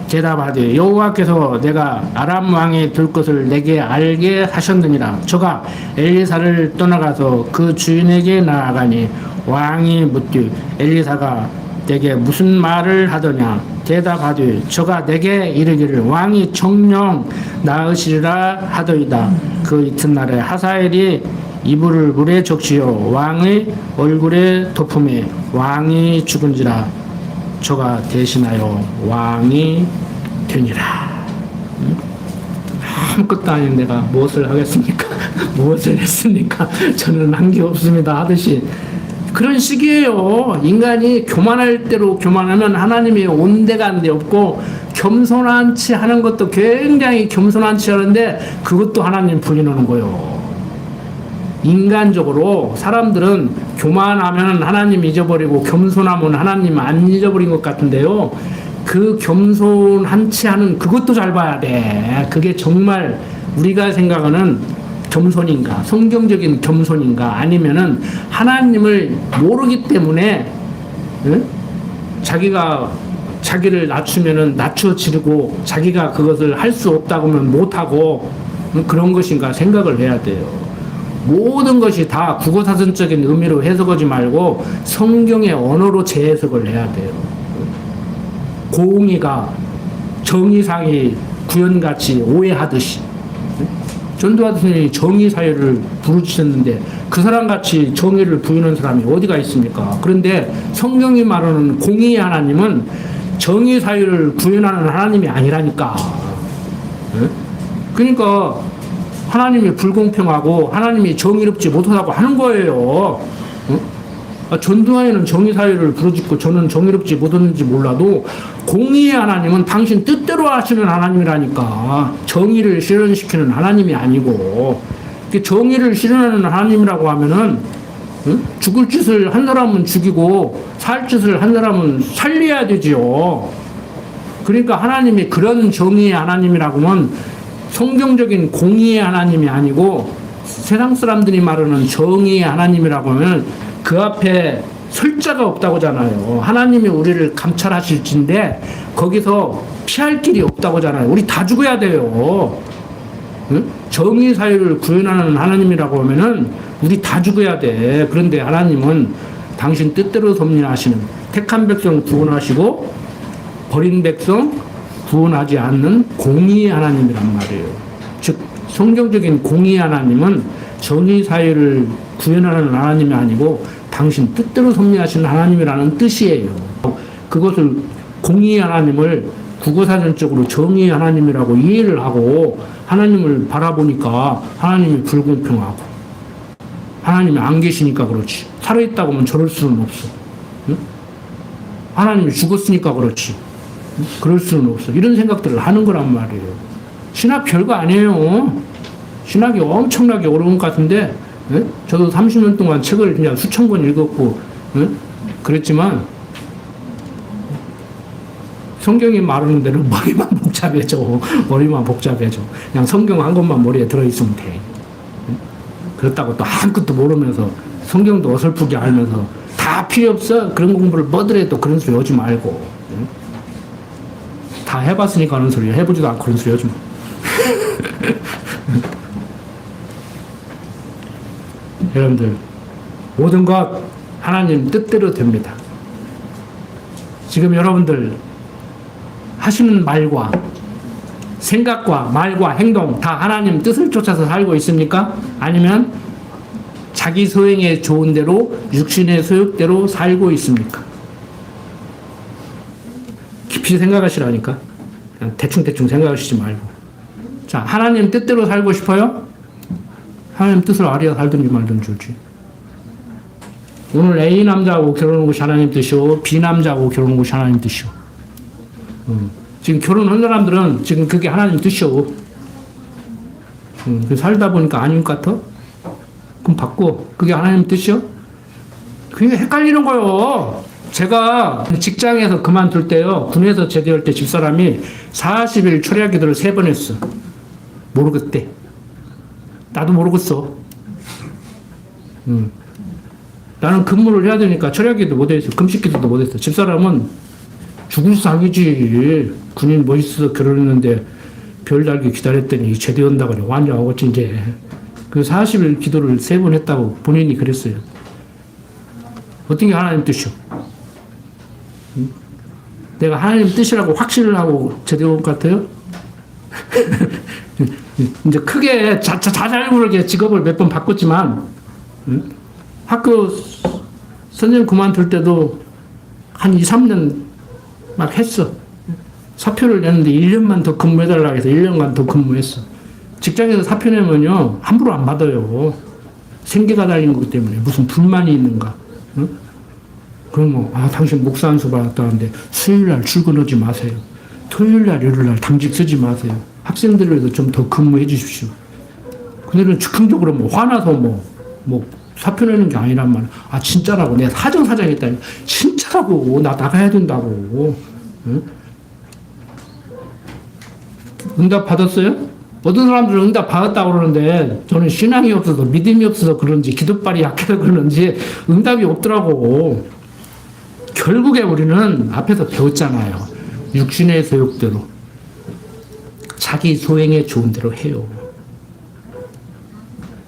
[SPEAKER 1] 대답하되 여호와께서 내가 아람 왕이 될 것을 내게 알게 하셨느니라. 저가 엘리사를 떠나가서 그 주인에게 나아가니 왕이 묻되 엘리사가 내게 무슨 말을 하더냐. 대답하되 저가 내게 이르기를 왕이 정령 나으시리라 하더이다. 그 이튿날에 하사엘이 이불을 물에 적시어 왕의 얼굴에 덮음에 왕이 죽은지라. 저가 대신하여 왕이 되니라. 아무것도 아닌 내가 무엇을 하겠습니까? 무엇을 했습니까? 저는 한 게 없습니다 하듯이 그런 식이에요. 인간이 교만할 대로 교만하면 하나님이 온데가 안 데 없고, 겸손한 체 하는 것도 굉장히 겸손한 체 하는데 그것도 하나님 부인하는 거예요. 인간적으로 사람들은 교만하면 하나님 잊어버리고 겸손하면 하나님 안 잊어버린 것 같은데요. 그 겸손한 체 하는 그것도 잘 봐야 돼. 그게 정말 우리가 생각하는 겸손인가, 성경적인 겸손인가, 아니면은 하나님을 모르기 때문에 자기가 자기를 낮추면은 낮춰지고 자기가 그것을 할 수 없다고 하면 못하고 그런 것인가 생각을 해야 돼요. 모든 것이 다 국어사전적인 의미로 해석하지 말고 성경의 언어로 재해석을 해야 돼요. 공의가 정의상이 구현같이 오해하듯이 전두환 선생님이 정의사회를 부르짖었는데 그 사람같이 정의를 부인하는 사람이 어디가 있습니까? 그런데 성경이 말하는 공의의 하나님은 정의사회를 구현하는 하나님이 아니라니까. 그러니까 하나님이 불공평하고 하나님이 정의롭지 못하다고 하는 거예요. 전두환에는 정의사회를 부르짖고 저는 정의롭지 못했는지 몰라도 공의의 하나님은 당신 뜻대로 하시는 하나님이라니까. 정의를 실현시키는 하나님이 아니고. 정의를 실현하는 하나님이라고 하면은 죽을 짓을 한 사람은 죽이고 살 짓을 한 사람은 살려야 되지요. 그러니까 하나님이 그런 정의의 하나님이라고 하면 성경적인 공의의 하나님이 아니고 세상 사람들이 말하는 정의의 하나님이라고 하면 그 앞에 설자가 없다고 하잖아요. 하나님이 우리를 감찰하실진데 거기서 피할 길이 없다고 하잖아요. 우리 다 죽어야 돼요. 정의 사회를 구현하는 하나님이라고 하면은 우리 다 죽어야 돼. 그런데 하나님은 당신 뜻대로 섭리하시는, 택한 백성 구원하시고 버린 백성 구원하지 않는 공의의 하나님이란 말이에요. 즉 성경적인 공의의 하나님은 정의 사회를 구현하는 하나님이 아니고 당신 뜻대로 섭리하시는 하나님이라는 뜻이에요. 그것을 공의의 하나님을 국어사전적으로 정의의 하나님이라고 이해를 하고 하나님을 바라보니까 하나님이 불공평하고 하나님이 안 계시니까 그렇지. 살아있다고 하면 저럴 수는 없어. 응? 하나님이 죽었으니까 그렇지. 응? 그럴 수는 없어. 이런 생각들을 하는 거란 말이에요. 신학 별거 아니에요. 신학이 엄청나게 어려운 것 같은데 저도 30년 동안 책을 그냥 수천 권 읽었고 그랬지만 성경이 말하는 대로 머리만 복잡해져. 머리만 복잡해져. 그냥 성경 한 것만 머리에 들어있으면 돼. 그렇다고 또 아무것도 모르면서 성경도 어설프게 알면서 다 필요 없어. 그런 공부를 뭐더라도 그런 소리 하지 말고. 다 해봤으니까 하는 소리, 해보지도 않고 그런 소리 하지 마. 여러분들 모든 것 하나님 뜻대로 됩니다. 지금 여러분들 하시는 말과 생각과 말과 행동 다 하나님 뜻을 쫓아서 살고 있습니까? 아니면 자기 소행에 좋은 대로 육신의 소욕대로 살고 있습니까? 깊이 생각하시라니까. 그냥 대충 생각하시지 말고. 자. 자, 하나님 뜻대로 살고 싶어요? 하나님 뜻을 아래야 살든지 말든지 좋지. 오늘 A 남자하고 결혼한 것이 하나님 뜻이고 B 남자하고 결혼한 것이 하나님 뜻이고 지금 결혼한 사람들은 지금 그게 하나님 뜻이고 살다 보니까 아닌 것 같아? 그럼 바꿔. 그게 하나님 뜻이요? 그게 헷갈리는 거요. 제가 직장에서 그만둘 때요, 군에서 제대할 때 집사람이 40일 초래 기도를 3번 했어. 모르겠대. 나도 모르겠어. 나는 근무를 해야 되니까 철야기도 못했어. 금식기도도 못했어. 집사람은 죽을 상이지. 군인 멋있어서 결혼했는데 별 달기 기다렸더니 제대한다고 그래. 완전 어거지 이제. 그 40일 기도를 3번 했다고 본인이 그랬어요. 어떤 게 하나님 뜻이요? 내가 하나님 뜻이라고 확신을 하고 제대한 것 같아요? 이제 크게 잘 모르게 직업을 몇 번 바꿨지만 학교 선생님 그만둘 때도 한 2, 3년 막 했어. 사표를 내는데 1년만 더 근무해달라고 해서 1년간 더 근무했어. 직장에서 사표 내면요, 함부로 안 받아요. 생계가 달린 거기 때문에. 무슨 불만이 있는가. 응? 그럼 뭐, 당신 목사 안수 받았다는데 수요일날 출근하지 마세요. 토요일날, 일요일날 당직 쓰지 마세요. 학생들에도 좀 더 근무해 주십시오. 그들은 즉흥적으로 뭐 화나서 뭐 사표 내는 게 아니란 말이야. 진짜라고. 내가 사정사정 했다니. 진짜라고. 나 나가야 된다고. 응? 응답 받았어요? 어떤 사람들은 응답 받았다고 그러는데 저는 신앙이 없어서 믿음이 없어서 그런지 기도빨이 약해서 그런지 응답이 없더라고. 결국에 우리는 앞에서 배웠잖아요. 육신의 소욕대로 자기 소행에 좋은 대로 해요.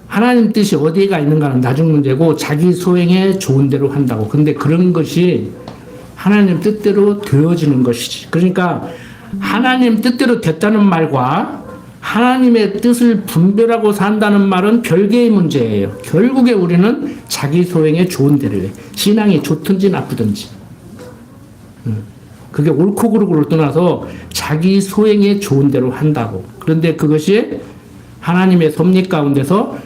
[SPEAKER 1] 하나님 뜻이 어디가 있는가는 나중 문제고 자기 소행에 좋은 대로 한다고. 근데 그런 것이 하나님 뜻대로 되어지는 것이지. 그러니까 하나님 뜻대로 됐다는 말과 하나님의 뜻을 분별하고 산다는 말은 별개의 문제예요. 결국에 우리는 자기 소행에 좋은 대로 해. 신앙이 좋든지 나쁘든지. 그게 옳고 그르고를 떠나서 자기 소행에 좋은 대로 한다고. 그런데 그것이 하나님의 섭리 가운데서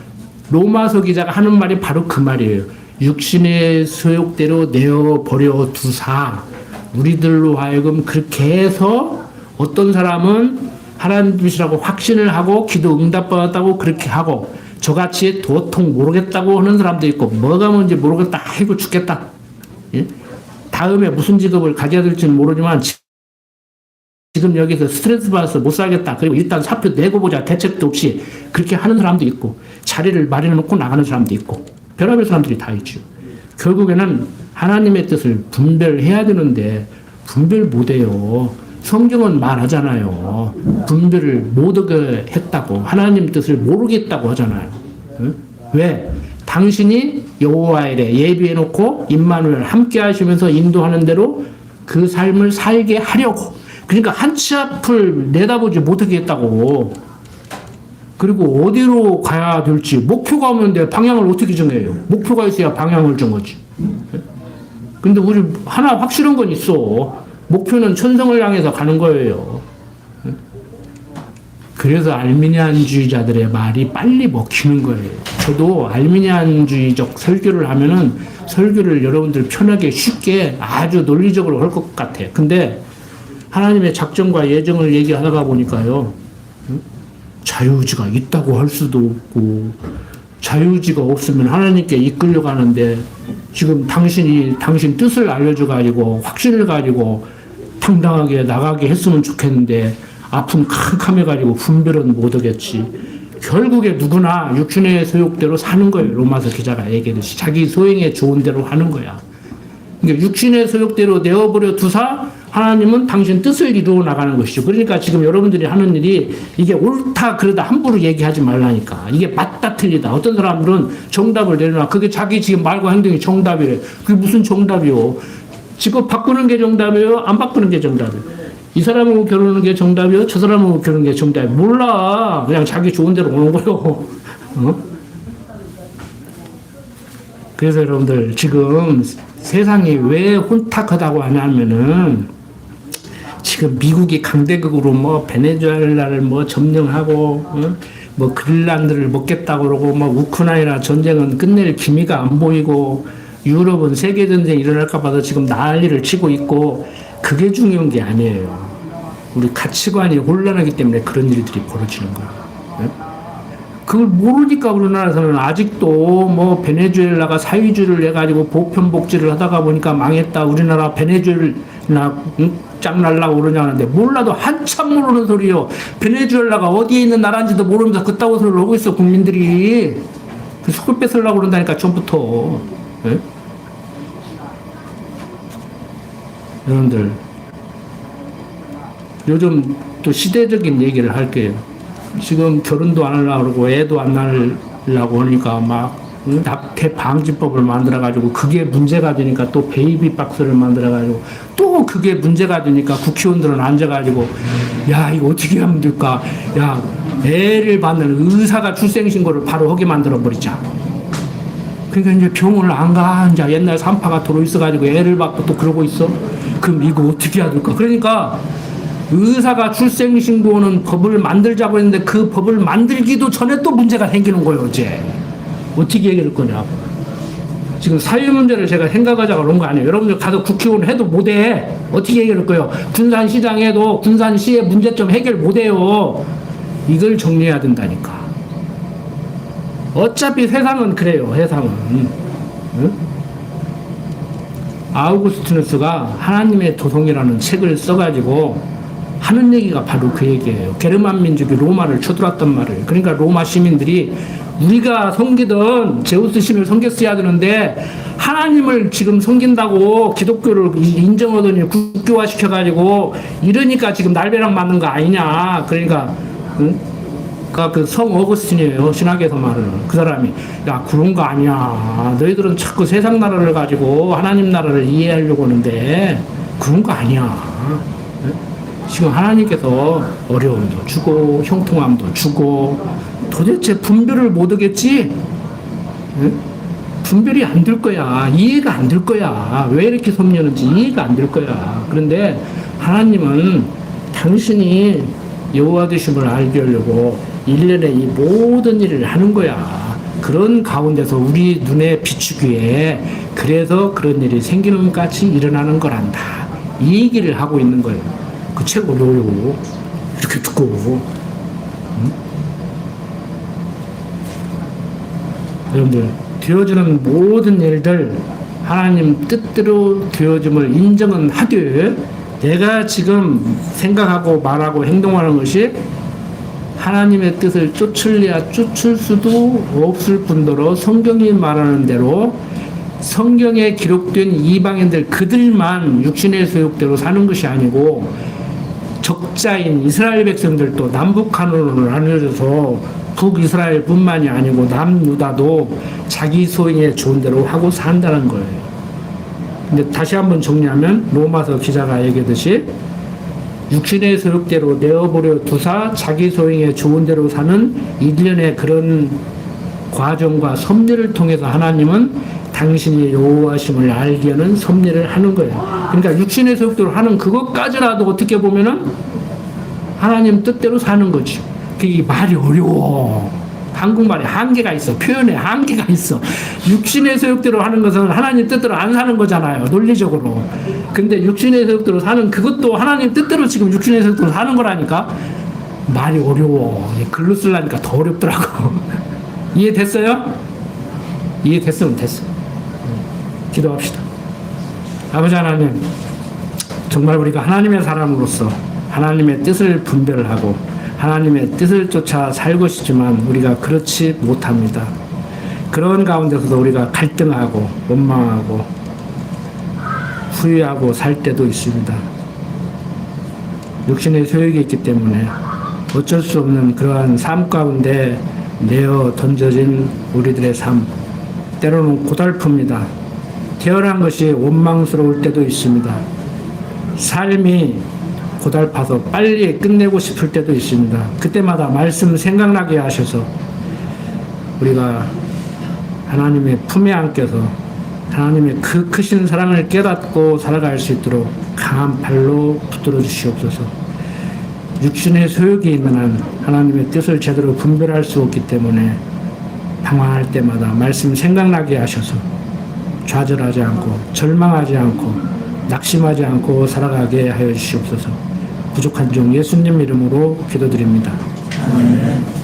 [SPEAKER 1] 로마서 기자가 하는 말이 바로 그 말이에요. 육신의 소욕대로 내어버려 두사. 우리들로 하여금 그렇게 해서 어떤 사람은 하나님 뜻이라고 확신을 하고 기도 응답받았다고 그렇게 하고 저같이 도통 모르겠다고 하는 사람도 있고 뭐가 뭔지 모르겠다. 아이고 죽겠다. 예? 다음에 무슨 직업을 가져야 될지는 모르지만 지금 여기서 스트레스 받아서 못 살겠다. 그리고 일단 사표 내고 보자. 대책도 없이 그렇게 하는 사람도 있고 자리를 마련해 놓고 나가는 사람도 있고 별의별 사람들이 다 있죠. 결국에는 하나님의 뜻을 분별해야 되는데 분별 못해요. 성경은 말하잖아요. 분별을 못하게 했다고. 하나님 뜻을 모르겠다고 하잖아요. 왜? 당신이 여호와의 일에 예비해놓고 임마누엘 함께 하시면서 인도하는 대로 그 삶을 살게 하려고. 그러니까 한 치 앞을 내다보지 못하게 했다고. 그리고 어디로 가야 될지 목표가 없는데 방향을 어떻게 정해요? 목표가 있어야 방향을 정하지. 근데 우리 하나 확실한 건 있어. 목표는 천성을 향해서 가는 거예요. 그래서 알미니안주의자들의 말이 빨리 먹히는 거예요. 저도 알미니안주의적 설교를 하면은 설교를 여러분들 편하게 쉽게 아주 논리적으로 할 것 같아. 근데 하나님의 작정과 예정을 얘기하다가 보니까요. 자유의지가 있다고 할 수도 없고 자유의지가 없으면 하나님께 이끌려 가는데 지금 당신 뜻을 알려줘 가지고 확신을 가지고 당당하게 나가게 했으면 좋겠는데 아픔 캄캄해 가지고 분별은 못 하겠지. 결국에 누구나 육신의 소욕대로 사는 거예요. 로마서 기자가 얘기했듯이 자기 소행에 좋은 대로 하는 거야. 그러니까 육신의 소욕대로 내어버려 두사 하나님은 당신 뜻을 이루어 나가는 것이죠. 그러니까 지금 여러분들이 하는 일이 이게 옳다 그러다 함부로 얘기하지 말라니까. 이게 맞다 틀리다. 어떤 사람들은 정답을 내려놔. 그게 자기 지금 말과 행동이 정답이래. 그게 무슨 정답이요? 직업 바꾸는 게 정답이에요? 안 바꾸는 게 정답이에요? 이 사람하고 결혼하는 게 정답이에요? 저 사람하고 결혼하는 게 정답이에요? 몰라. 그냥 자기 좋은 대로 오는 거요. 그래서 여러분들 지금 세상이 왜 혼탁하다고 하냐면은 지금 지금 미국이 강대국으로 뭐 베네수엘라를 뭐 점령하고 뭐 그린란드를 먹겠다고 그러고 뭐 우크라이나 전쟁은 끝낼 기미가 안 보이고 유럽은 세계 전쟁이 일어날까 봐서 지금 난리를 치고 있고 그게 중요한 게 아니에요. 우리 가치관이 혼란하기 때문에 그런 일들이 벌어지는 거야. 그걸 모르니까 우리나라에서는 아직도 뭐 베네수엘라가 사회주의를 해가지고 보편복지를 하다가 보니까 망했다. 우리나라 베네수엘라 짱 날라고 그러냐 하는데 몰라도 한참 모르는 소리요. 베네수엘라가 어디에 있는 나라인지도 모르면서 그따구 소리를 하고 있어 국민들이. 그 속을 뺏으려고 그런다니까 처음부터. 예? 여러분들 요즘 또 시대적인 얘기를 할게요. 지금 결혼도 안 하려고 그러고 애도 안 낳으려고 하니까 막 낙태 방지법을 만들어가지고 그게 문제가 되니까 또 베이비 박스를 만들어가지고 또 그게 문제가 되니까 국회의원들은 앉아가지고 야 이거 어떻게 하면 될까? 야 애를 낳는 의사가 출생신고를 바로 하게 만들어버리자. 그러니까 이제 병원을 안 가. 이제 옛날 산파가 도로 있어가지고 애를 낳고 또 그러고 있어. 그럼 이거 어떻게 해야 될까? 그러니까 의사가 출생신고는 법을 만들자고 했는데 그 법을 만들기도 전에 또 문제가 생기는 거예요, 이제. 어떻게 얘기할 거냐. 지금 사회 문제를 제가 생각하자고 그런 거 아니에요. 여러분들 가서 국회의원 해도 못해. 어떻게 해결할 거예요? 군산시장 해도 군산시의 문제점 해결 못해요. 이걸 정리해야 된다니까. 어차피 세상은 그래요, 세상은. 응? 아우구스티누스가 하나님의 도성이라는 책을 써가지고 하는 얘기가 바로 그 얘기예요. 게르만 민족이 로마를 쳐들었단 말이에요. 그러니까 로마 시민들이 우리가 섬기던 제우스 신을 섬겼어야 되는데 하나님을 지금 섬긴다고 기독교를 인정하더니 국교화 시켜가지고 이러니까 지금 날벼락 맞는 거 아니냐. 그러니까 그 성 어거스틴이에요. 신학에서 말하는 그 사람이 야 그런 거 아니야. 너희들은 자꾸 세상 나라를 가지고 하나님 나라를 이해하려고 하는데 그런 거 아니야. 지금 하나님께서 어려움도 주고 형통함도 주고 도대체 분별을 못 하겠지? 분별이 안 될 거야. 이해가 안 될 거야. 왜 이렇게 섬기는지 이해가 안 될 거야. 그런데 하나님은 당신이 여호와 되심을 알게 하려고 1년에 이 모든 일을 하는 거야. 그런 가운데서 우리 눈에 비추기에 그래서 그런 일이 생기는 것 같이 일어나는 거란다. 이 얘기를 하고 있는 거예요. 그 책 어려워요. 이렇게 두꺼워. 응? 여러분들 되어지는 모든 일들 하나님 뜻대로 되어짐을 인정은 하되 내가 지금 생각하고 말하고 행동하는 것이 하나님의 뜻을 쫓을래야 쫓을 수도 없을 뿐더러 성경이 말하는 대로 성경에 기록된 이방인들 그들만 육신의 소욕대로 사는 것이 아니고 적자인 이스라엘 백성들도 남북한으로 나뉘어져서 북이스라엘뿐만이 아니고 남유다도 자기 소행에 좋은 대로 하고 산다는 거예요. 근데 다시 한번 정리하면 로마서 기자가 얘기하듯이 육신의 소욕대로 내어버려 두사 자기 소행에 좋은 대로 사는 일련의 그런 과정과 섭리를 통해서 하나님은 당신이 여호와심을 알게 하는 섭리를 하는 거예요. 그러니까 육신의 소욕대로 하는 그것까지라도 어떻게 보면은 하나님 뜻대로 사는 거지. 그게 말이 어려워. 한국말에 한계가 있어. 표현에 한계가 있어. 육신의 소욕대로 하는 것은 하나님 뜻대로 안 사는 거잖아요. 논리적으로. 근데 육신의 소욕대로 사는 그것도 하나님 뜻대로 지금 육신의 소욕대로 사는 거라니까. 말이 어려워. 글로 쓰려니까 더 어렵더라고. 이해됐어요? 이해됐으면 됐어. 기도합시다. 아버지 하나님, 정말 우리가 하나님의 사람으로서 하나님의 뜻을 분별하고 하나님의 뜻을 쫓아 살 것이지만 우리가 그렇지 못합니다. 그런 가운데서도 우리가 갈등하고 원망하고 후회하고 살 때도 있습니다. 육신의 소욕이 있기 때문에 어쩔 수 없는 그러한 삶 가운데 내어 던져진 우리들의 삶, 때로는 고달픕니다. 태어난 것이 원망스러울 때도 있습니다. 삶이 고달파서 빨리 끝내고 싶을 때도 있습니다. 그때마다 말씀 생각나게 하셔서 우리가 하나님의 품에 안겨서 하나님의 그 크신 사랑을 깨닫고 살아갈 수 있도록 강한 팔로 붙들어 주시옵소서. 육신의 소욕이 있는 한 하나님의 뜻을 제대로 분별할 수 없기 때문에 방황할 때마다 말씀 생각나게 하셔서 좌절하지 않고 절망하지 않고 낙심하지 않고 살아가게 하여 주시옵소서. 부족한 종 예수님 이름으로 기도드립니다. 아멘.